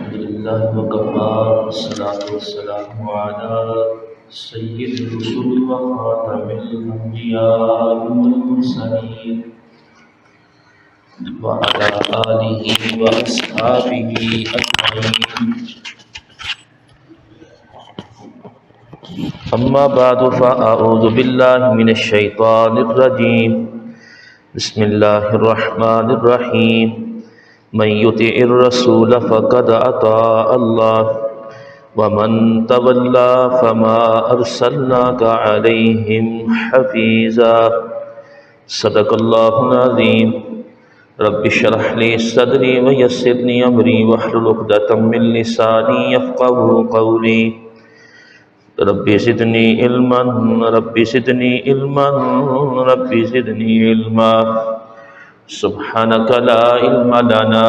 الحمد لله وكفى والصلاة والسلام على سيد الرسل وخاتم الأنبياء والمرسلين وعلى آله وأصحابه أجمعين. أما بعد فأعوذ بالله من الشيطان الرجيم. بسم الله الرحمن الرحيم. من يطع الرسول فقد اطاع الله ومن تولى فما ارسلناك عليهم حفيظا. صدق الله العظيم. رب اشرح لي صدري ويسر لي امري واحلل عقدة من لساني يفقهوا قولي. رب زدني علما رب زدني علما رب زدني علما. سبحانك لا علم لنا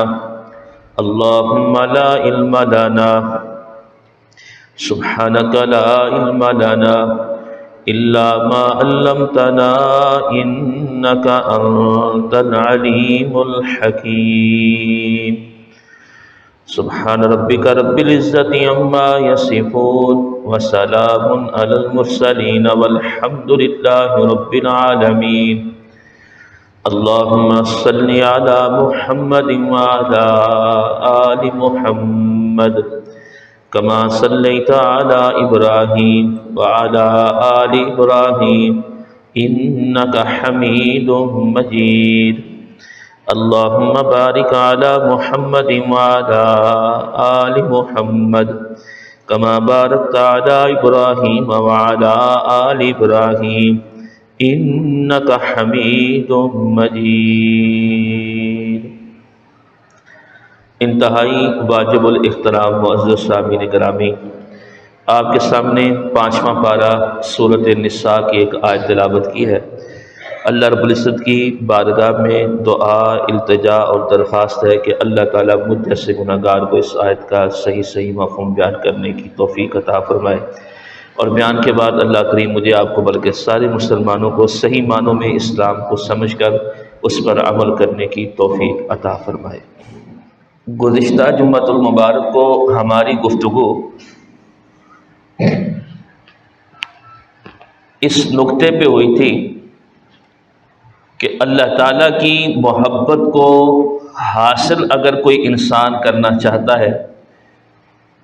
اللهم لا علم لنا سبحانك لا علم لنا إلا ما علمتنا إنك أنت العليم الحكيم. سبحان ربك رب العزة عما يصفون وسلام على المرسلين والحمد لله رب العالمين. اللهم صل على محمد وعلى آل محمد كما صليت على إبراهيم وعلى آل إبراهيم إنك حميد مجيد. اللهم بارك على محمد وعلى آل محمد كما باركت على إبراهيم وعلى آل إبراهيم انک حمید مجید. انتہائی واجب الاحترام معزز سامعین گرامی، آپ کے سامنے 5واں پارہ سورۃ النساء کی ایک آیت تلاوت کی ہے. اللہ رب العزت کی بارگاہ میں دعا، التجا اور درخواست ہے کہ اللہ تعالیٰ مجھ جیسے گناہگار کو اس آیت کا صحیح مفہوم بیان کرنے کی توفیق عطا فرمائے، اور بیان کے بعد اللہ کریم مجھے آپ کو بلکہ سارے مسلمانوں کو صحیح معنوں میں اسلام کو سمجھ کر اس پر عمل کرنے کی توفیق عطا فرمائے. گزشتہ جمعۃ المبارک کو ہماری گفتگو اس نقطے پہ ہوئی تھی کہ اللہ تعالیٰ کی محبت کو حاصل اگر کوئی انسان کرنا چاہتا ہے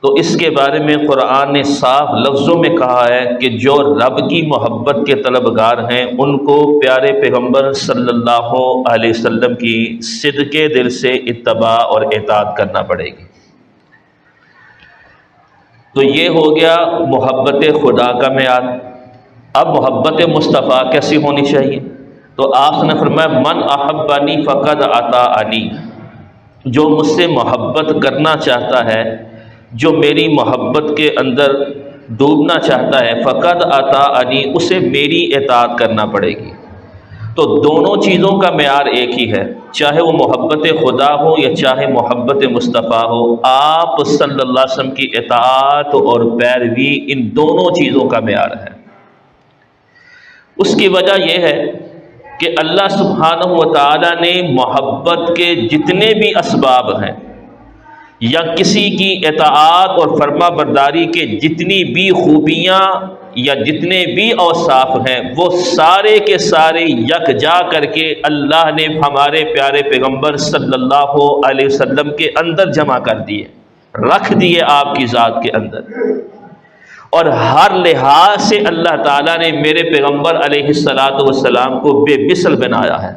تو اس کے بارے میں قرآن نے صاف لفظوں میں کہا ہے کہ جو رب کی محبت کے طلبگار ہیں ان کو پیارے پیغمبر صلی اللہ علیہ وسلم کی صدقے دل سے اتباع اور اطاعت کرنا پڑے گی. تو یہ ہو گیا محبت خدا کا معیار. اب محبت مصطفیٰ کیسی ہونی چاہیے؟ تو آپ نے فرمایا من احبنی فقد اطاعنی. جو مجھ سے محبت کرنا چاہتا ہے، جو میری محبت کے اندر ڈوبنا چاہتا ہے، فقد اطاعنی، اسے میری اطاعت کرنا پڑے گی. تو دونوں چیزوں کا معیار ایک ہی ہے، چاہے وہ محبت خدا ہو یا چاہے محبت مصطفیٰ ہو. آپ صلی اللہ علیہ وسلم کی اطاعت اور پیروی ان دونوں چیزوں کا معیار ہے. اس کی وجہ یہ ہے کہ اللہ سبحانہ و تعالیٰ نے محبت کے جتنے بھی اسباب ہیں یا کسی کی اطاعت اور فرما برداری کے جتنی بھی خوبیاں یا جتنے بھی اوصاف ہیں وہ سارے کے سارے یکجا کر کے اللہ نے ہمارے پیارے پیغمبر صلی اللہ علیہ وسلم کے اندر جمع کر دیے، رکھ دیے آپ کی ذات کے اندر. اور ہر لحاظ سے اللہ تعالیٰ نے میرے پیغمبر علیہ السلام کو بے مثل بنایا ہے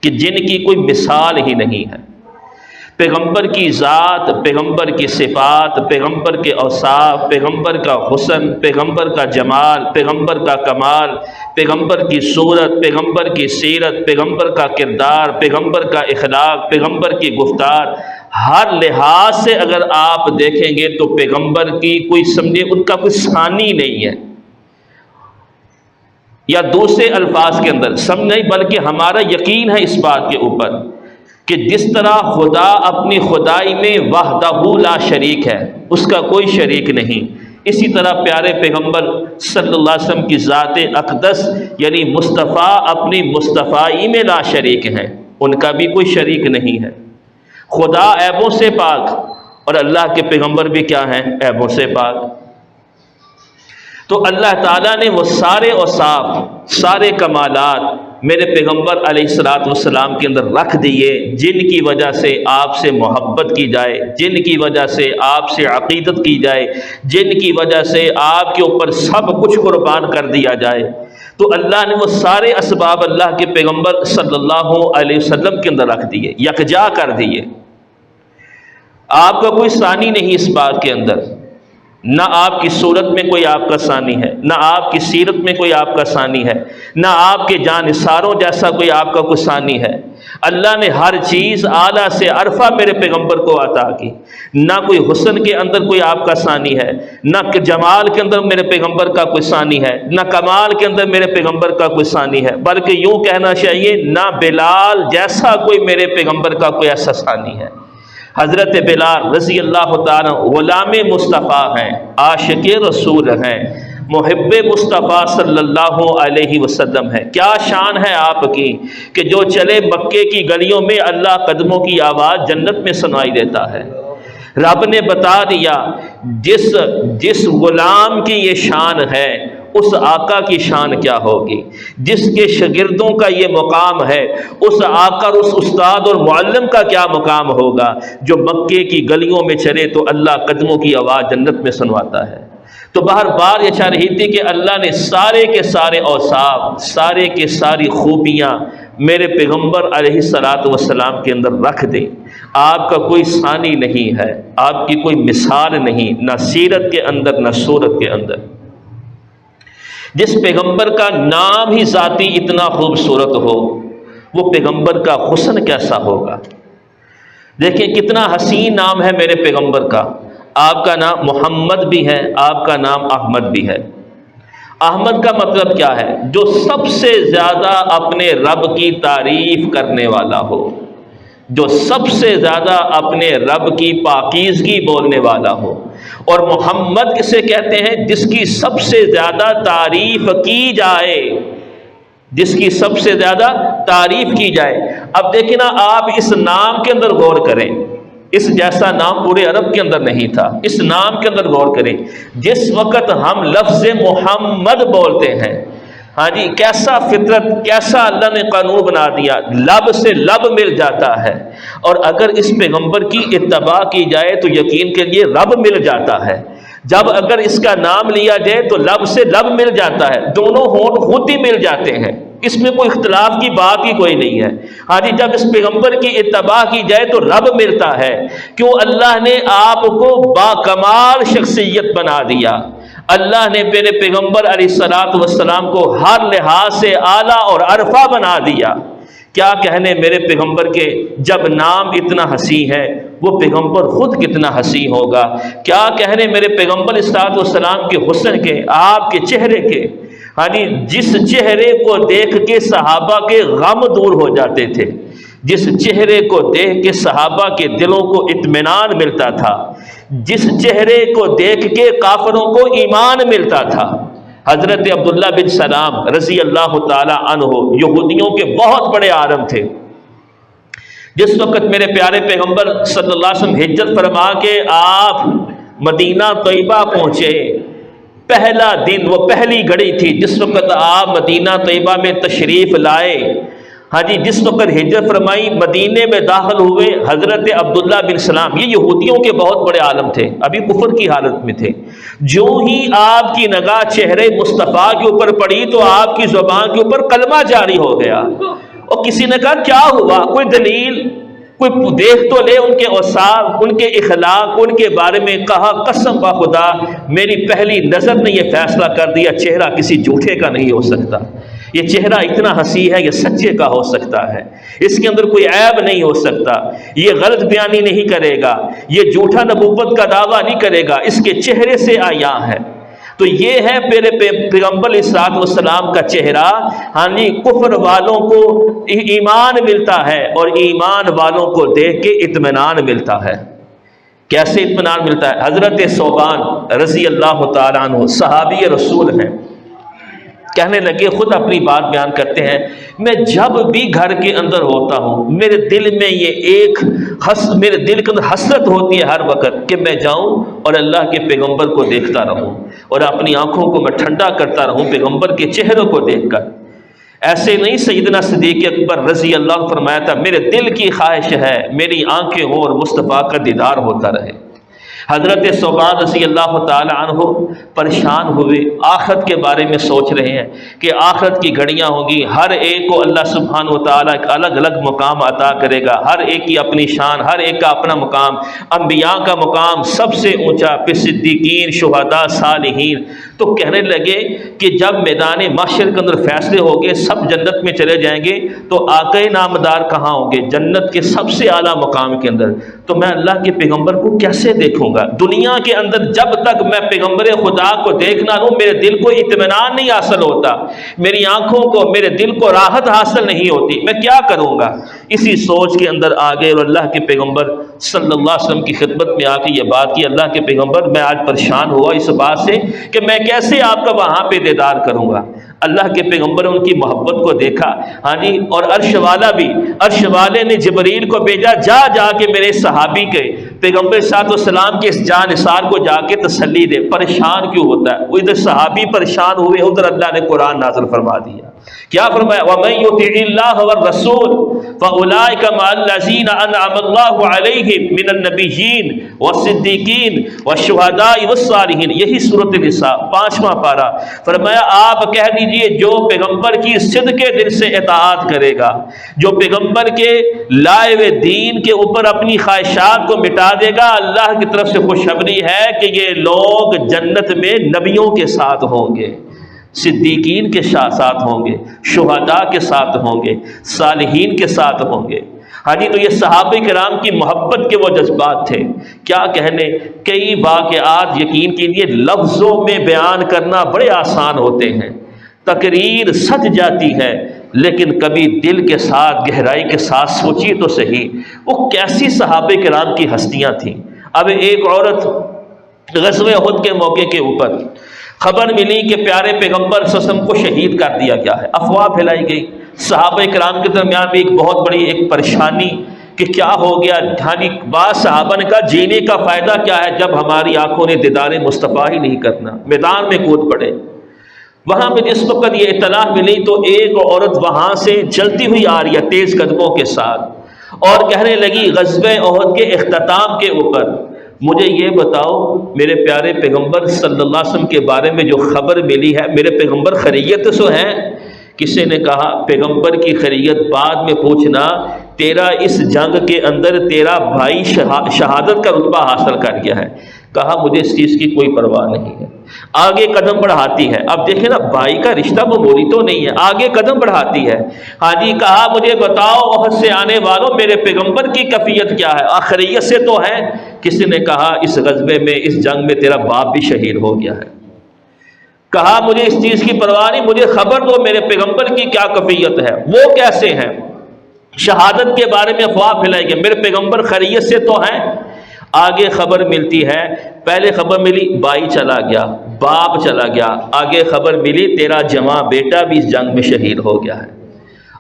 کہ جن کی کوئی مثال ہی نہیں ہے. پیغمبر کی ذات، پیغمبر کی صفات، پیغمبر کے اوصاف، پیغمبر کا حسن، پیغمبر کا جمال، پیغمبر کا کمال، پیغمبر کی صورت، پیغمبر کی سیرت، پیغمبر کا کردار، پیغمبر کا اخلاق، پیغمبر کی گفتار، ہر لحاظ سے اگر آپ دیکھیں گے تو پیغمبر کی کوئی سمجھے ان کا کوئی ثانی نہیں ہے. یا دوسرے الفاظ کے اندر سمجھ نہیں، بلکہ ہمارا یقین ہے اس بات کے اوپر کہ جس طرح خدا اپنی خدائی میں وحدہ لا شریک ہے، اس کا کوئی شریک نہیں، اسی طرح پیارے پیغمبر صلی اللہ علیہ وسلم کی ذات اقدس یعنی مصطفیٰ اپنی مصطفائی میں لا شریک ہیں، ان کا بھی کوئی شریک نہیں ہے. خدا عیبوں سے پاک اور اللہ کے پیغمبر بھی کیا ہیں؟ عیبوں سے پاک۔ تو اللہ تعالیٰ نے وہ سارے اوصاف، سارے کمالات میرے پیغمبر علیہ الصلوۃ والسلام کے اندر رکھ دیے، جن کی وجہ سے آپ سے محبت کی جائے، جن کی وجہ سے آپ سے عقیدت کی جائے، جن کی وجہ سے آپ کے اوپر سب کچھ قربان کر دیا جائے۔ تو اللہ نے وہ سارے اسباب اللہ کے پیغمبر صلی اللہ علیہ وسلم کے اندر رکھ دیے، یکجا کر دیے۔ آپ کا کوئی ثانی نہیں اس بات کے اندر، نہ آپ کی صورت میں کوئی آپ کا ثانی ہے، نہ آپ کی سیرت میں کوئی آپ کا ثانی ہے، نہ آپ کے جانثاروں جیسا کوئی آپ کا کوئی ثانی ہے۔ اللہ نے ہر چیز اعلیٰ سے عرفہ میرے پیغمبر کو عطا کی۔ نہ کوئی حسن کے اندر کوئی آپ کا ثانی ہے، نہ جمال کے اندر میرے پیغمبر کا کوئی ثانی ہے، نہ کمال کے اندر میرے پیغمبر کا کوئی ثانی ہے، بلکہ یوں کہنا چاہیے نہ بلال جیسا کوئی میرے پیغمبر کا کوئی ایسا ثانی ہے۔ حضرت بلال رضی اللہ تعالیٰ غلام مصطفیٰ ہیں، عاشق رسول ہیں، محب مصطفیٰ صلی اللہ علیہ وسلم ہے۔ کیا شان ہے آپ کی کہ جو چلے مکے کی گلیوں میں اللہ قدموں کی آواز جنت میں سنائی دیتا ہے۔ رب نے بتا دیا جس غلام کی یہ شان ہے اس آقا کی شان کیا ہوگی، جس کے شاگردوں کا یہ مقام ہے اس آقا اور اس استاد اور معلم کا کیا مقام ہوگا جو مکے کی گلیوں میں چلے تو اللہ قدموں کی آواز جنت میں سنواتا ہے۔ تو بہر بار یہ چاہ رہی تھی کہ اللہ نے سارے کے سارے اوصاف، سارے کے ساری خوبیاں میرے پیغمبر علیہ الصلوۃ والسلام کے اندر رکھ دیں۔ آپ کا کوئی ثانی نہیں ہے، آپ کی کوئی مثال نہیں، نہ سیرت کے اندر نہ صورت کے اندر۔ جس پیغمبر کا نام ہی ذاتی اتنا خوبصورت ہو، وہ پیغمبر کا حسن کیسا ہوگا۔ دیکھیں کتنا حسین نام ہے میرے پیغمبر کا۔ آپ کا نام محمد بھی ہے، آپ کا نام احمد بھی ہے۔ احمد کا مطلب کیا ہے؟ جو سب سے زیادہ اپنے رب کی تعریف کرنے والا ہو، جو سب سے زیادہ اپنے رب کی پاکیزگی بولنے والا ہو۔ اور محمد کسے کہتے ہیں؟ جس کی سب سے زیادہ تعریف کی جائے، جس کی سب سے زیادہ تعریف کی جائے۔ اب دیکھیں نا، آپ اس نام کے اندر غور کریں، اس جیسا نام پورے عرب کے اندر نہیں تھا۔ اس نام کے اندر غور کریں، جس وقت ہم لفظ محمد بولتے ہیں، ہاں جی، کیسا فطرت، کیسا اللہ نے قانون بنا دیا، لب سے لب مل جاتا ہے۔ اور اگر اس پیغمبر کی اتباع کی جائے تو یقین کے لیے رب مل جاتا ہے۔ جب اگر اس کا نام لیا جائے تو لب سے لب مل جاتا ہے، دونوں ہونٹ خود ہی مل جاتے ہیں، اس میں کوئی اختلاف کی بات ہی کوئی نہیں ہے۔ ہاں جی، جب اس پیغمبر کی اتباع کی جائے تو رب ملتا ہے۔ کیوں؟ اللہ نے آپ کو با کمال شخصیت بنا دیا۔ اللہ نے میرے پیغمبر علیہ الصلوۃ والسلام کو ہر لحاظ سے اعلیٰ اور عرفہ بنا دیا۔ کیا کہنے میرے پیغمبر کے، جب نام اتنا حسین ہے وہ پیغمبر خود کتنا حسین ہوگا۔ کیا کہنے میرے پیغمبر علیہ الصلوۃ والسلام کے حسن کے، آپ کے چہرے کے، ہاں جی، جس چہرے کو دیکھ کے صحابہ کے غم دور ہو جاتے تھے، جس چہرے کو دیکھ کے صحابہ کے دلوں کو اطمینان ملتا تھا، جس چہرے کو دیکھ کے کافروں کو ایمان ملتا تھا۔ حضرت عبداللہ بن سلام رضی اللہ تعالی عنہ یہودیوں کے بہت بڑے عالم تھے۔ جس وقت میرے پیارے پیغمبر صلی اللہ علیہ وسلم ہجرت فرما کے آپ مدینہ طیبہ پہنچے، پہلا دن، وہ پہلی گھڑی تھی جس وقت آپ مدینہ طیبہ میں تشریف لائے، ہاں جی، جس وقت ہجرت فرمائی، مدینے میں داخل ہوئے، حضرت عبداللہ بن سلام، یہ یہودیوں کے بہت بڑے عالم تھے، ابھی کفر کی حالت میں تھے۔ جو ہی آپ کی نگاہ چہرے مصطفیٰ کے اوپر پڑی تو آپ کی زبان کے اوپر کلمہ جاری ہو گیا۔ اور کسی نے کہا کیا ہوا، کوئی دلیل، کوئی دیکھ تو لے ان کے اوصاف، ان کے اخلاق، ان کے بارے میں کہا قسم با خدا میری پہلی نظر نے یہ فیصلہ کر دیا چہرہ کسی جھوٹے کا نہیں ہو سکتا، یہ چہرہ اتنا حسین ہے یہ سچے کا ہو سکتا ہے، اس کے اندر کوئی عیب نہیں ہو سکتا، یہ غلط بیانی نہیں کرے گا، یہ جھوٹا نبوت کا دعویٰ نہیں کرے گا، اس کے چہرے سے عیاں ہے۔ تو یہ ہے میرے پیغمبر علیہ الصلوۃ والسلام کا چہرہ۔ ہاں جی، کفر والوں کو ایمان ملتا ہے اور ایمان والوں کو دیکھ کے اطمینان ملتا ہے۔ کیسے اطمینان ملتا ہے؟ حضرت ثوبان رضی اللہ تعالیٰ عنہ صحابی رسول ہیں، کہنے لگے، خود اپنی بات بیان کرتے ہیں، میں جب بھی گھر کے اندر ہوتا ہوں میرے دل میں میرے دل کے اندر حسرت ہوتی ہے ہر وقت کہ میں جاؤں اور اللہ کے پیغمبر کو دیکھتا رہوں اور اپنی آنکھوں کو میں ٹھنڈا کرتا رہوں پیغمبر کے چہروں کو دیکھ کر۔ ایسے نہیں سیدنا صدیق اکبر رضی اللہ عنہ فرمایا تھا، میرے دل کی خواہش ہے میری آنکھیں ہوں اور مصطفیٰ کا دیدار ہوتا رہے۔ حضرت ثوبان رضی اللہ تعالی عنہ پریشان ہوئے، آخرت کے بارے میں سوچ رہے ہیں کہ آخرت کی گھڑیاں ہوں گی، ہر ایک کو اللہ سبحانہ و تعالیٰ ایک الگ الگ مقام عطا کرے گا، ہر ایک کی اپنی شان، ہر ایک کا اپنا مقام۔ انبیاء کا مقام سب سے اونچا، پھر صدیقین، شہداء، صالحین۔ تو کہنے لگے کہ جب میدان محشر کے اندر فیصلے ہوں گے، سب جنت میں چلے جائیں گے، تو آقائے نامدار کہاں ہوں گے؟ جنت کے سب سے اعلیٰ مقام کے اندر۔ تو میں اللہ کے پیغمبر کو کیسے دیکھوں گا؟ دنیا کے اندر جب تک میں پیغمبر خدا کو دیکھنا لوں میرے دل کو اطمینان نہیں حاصل ہوتا، میری آنکھوں کو، میرے دل کو راحت حاصل نہیں ہوتی، میں کیا کروں گا؟ اسی سوچ کے اندر آگے اور اللہ کے پیغمبر صلی اللہ علیہ وسلم کی خدمت میں آ کے یہ بات کی، اللہ کے پیغمبر میں آج پریشان ہوا اس بات سے کہ میں کیسے آپ کا وہاں پہ دیدار کروں گا۔ اللہ کے پیغمبر ان کی محبت کو دیکھا، ہاں جی، اور عرش والا بھی، عرش والے نے جبریل کو بھیجا، جا کے میرے صحابی کے پیغمبر صلی اللہ علیہ وسلم کے اس جانثار کو جا کے تسلی دے۔ پریشان کیوں ہوتا ہے؟ وہ ادھر صحابی پریشان ہوئے، ادھر اللہ نے قرآن نازل فرما دیا۔ کیا فرمایا؟ وَمَن يُطِعِ اللَّهَ وَالرَّسُولَ فَأُولَٰئِكَ مَعَ الَّذِينَ أَنْعَمَ اللَّهُ عَلَيْهِم مِّنَ النَّبِيِّينَ وَالصِّدِّيقِينَ وَالشُّهَدَاءِ وَالصَّالِحِينَ۔ یہی سورۃ النساء 5واں پارہ۔ فرمایا آپ کہہ دیجئے جو پیغمبر کی صدق دل سے اطاعت کرے گا، جو پیغمبر کے لائے ہوئے دین کے اوپر اپنی خواہشات کو مٹا دے گا، اللہ کی طرف سے خوشخبری ہے کہ یہ لوگ جنت میں نبیوں کے ساتھ ہوں گے، صدیقین کے ساتھ ہوں گے، شہداء کے ساتھ ہوں گے، صالحین کے ساتھ ہوں گے۔ ہاں جی، تو یہ صحابہ کرام کی محبت کے وہ جذبات تھے، کیا کہنے۔ کئی واقعات یقین کیجیے لفظوں میں بیان کرنا بڑے آسان ہوتے ہیں، تقریر سج جاتی ہے، لیکن کبھی دل کے ساتھ گہرائی کے ساتھ سوچیے تو صحیح وہ کیسی صحابہ کرام کی ہستیاں تھیں۔ اب ایک عورت غزوہ احد کے موقع کے اوپر خبر ملی کہ پیارے پیغمبر صلی اللہ علیہ وسلم کو شہید کر دیا گیا ہے، افواہ پھیلائی گئی، صحابہ کرام کے درمیان بھی ایک بہت بڑی ایک پریشانی کہ کیا ہو گیا۔ بعض صحابہ نے کہا جینے کا فائدہ کیا ہے جب ہماری آنکھوں نے دیدار مصطفیٰ ہی نہیں کرنا، میدان میں کود پڑے۔ وہاں پہ جس وقت یہ اطلاع ملی تو ایک عورت وہاں سے چلتی ہوئی آ رہی ہے تیز قدموں کے ساتھ، اور کہنے لگی غزوہ احد کے اختتام کے اوپر مجھے یہ بتاؤ میرے پیارے پیغمبر صلی اللہ علیہ وسلم کے بارے میں جو خبر ملی ہے، میرے پیغمبر خیریت سے ہیں؟ کسی نے کہا پیغمبر کی خیریت بعد میں پوچھنا، تیرا اس جنگ کے اندر تیرا بھائی شہادت کا رتبہ حاصل کر گیا ہے۔ کہا مجھے اس چیز کی کوئی پرواہ نہیں ہے۔ آگے قدم بڑھاتی ہے، اب دیکھیں نا بھائی کا رشتہ معمولی تو نہیں ہے، آگے قدم بڑھاتی ہے۔ ہاں جی، کہا مجھے بتاؤ احد سے آنے والوں میرے پیغمبر کی کیفیت کیا ہے، آخریت سے تو ہے؟ کسی نے کہا اس غزوے میں، اس جنگ میں تیرا باپ بھی شہید ہو گیا ہے۔ کہا مجھے اس چیز کی پرواہ نہیں، مجھے خبر دو میرے پیغمبر کی کیا کیفیت ہے، وہ کیسے ہیں؟ شہادت کے بارے میں افواہ پھیلائی گئی، میرے پیغمبر خیریت سے تو ہیں؟ آگے خبر ملتی ہے، پہلے خبر ملی بھائی چلا گیا، باپ چلا گیا، آگے خبر ملی تیرا جواں بیٹا بھی اس جنگ میں شہید ہو گیا ہے۔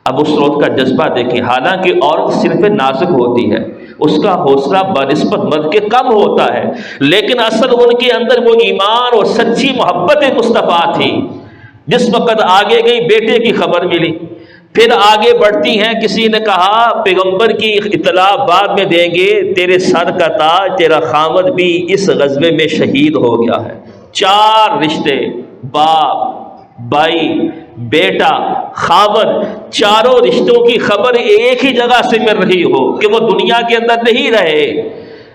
اب اس عورت کا جذبہ دیکھیں، حالانکہ عورت صرف نازک ہوتی ہے، اس کا حوصلہ بنسبت مرد کے کم ہوتا ہے، لیکن اصل ان کے اندر وہ ایمان اور سچی محبت مصطفیٰ تھی۔ جس وقت آگے گئی بیٹے کی خبر ملی، پھر آگے بڑھتی ہیں، کسی نے کہا پیغمبر کی اطلاع بعد میں دیں گے، تیرے سر کا تاج تیرا خامد بھی اس غزوے میں شہید ہو گیا ہے۔ 4 رشتے، باپ، بھائی، بیٹا، خامد، چاروں رشتوں کی خبر ایک ہی جگہ سے مل رہی ہو کہ وہ دنیا کے اندر نہیں رہے،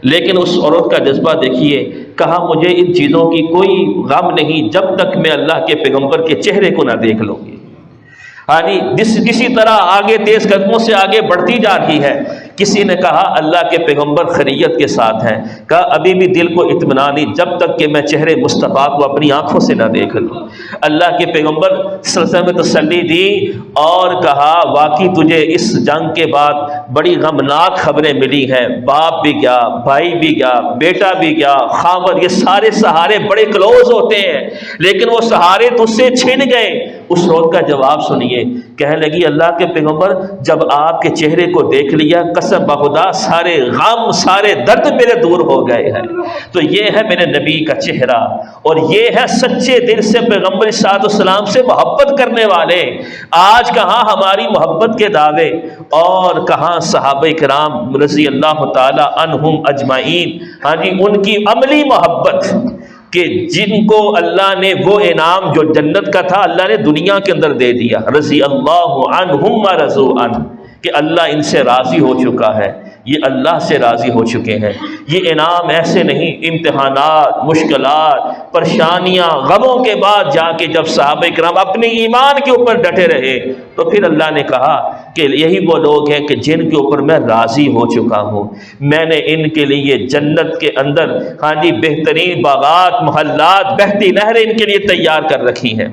لیکن اس عورت کا جذبہ دیکھیے، کہا مجھے ان چیزوں کی کوئی غم نہیں جب تک میں اللہ کے پیغمبر کے چہرے کو نہ دیکھ لوں گی۔ ہاں جی، کسی طرح آگے تیز قدموں سے آگے بڑھتی جا رہی ہے۔ کسی نے کہا اللہ کے پیغمبر خیریت کے ساتھ ہیں، کہا ابھی بھی دل کو اطمینان نہیں جب تک کہ میں چہرے مصطفیٰ کو اپنی آنکھوں سے نہ دیکھ لوں۔ اللہ کے پیغمبر صلی اللہ علیہ وسلم نے تسلی دی اور کہا واقعی تجھے اس جنگ کے بعد بڑی غمناک خبریں ملی ہیں، باپ بھی گیا، بھائی بھی گیا، بیٹا بھی گیا، خامد، یہ سارے سہارے بڑے کلوز ہوتے ہیں، لیکن وہ سہارے تجھ سے چھن گئے، اس روز کا جواب سنیے، کہنے لگی اللہ کے پیغمبر جب آپ کے چہرے کو دیکھ لیا قسم بخدا سارے غم سارے درد میرے دور ہو گئے ہیں۔ تو یہ ہے میرے نبی کا چہرہ، اور یہ ہے سچے دل سے پیغمبر صلی اللہ علیہ وسلم سے محبت کرنے والے۔ آج کہاں ہماری محبت کے دعوے اور کہاں صحابہ کرام رضی اللہ تعالی عنہم اجمعین، ہاں جی ان کی عملی محبت کہ جن کو اللہ نے وہ انعام جو جنت کا تھا اللہ نے دنیا کے اندر دے دیا، رضی اللہ عنہم ورضوا عنہ، کہ اللہ ان سے راضی ہو چکا ہے، یہ اللہ سے راضی ہو چکے ہیں۔ یہ انعام ایسے نہیں، امتحانات، مشکلات، پریشانیاں، غموں کے بعد جا کے جب صحابہ کرام اپنے ایمان کے اوپر ڈٹے رہے تو پھر اللہ نے کہا کہ یہی وہ لوگ ہیں کہ جن کے اوپر میں راضی ہو چکا ہوں، میں نے ان کے لیے جنت کے اندر ہاں جی بہترین باغات، محلات، بہتی نہریں ان کے لیے تیار کر رکھی ہیں۔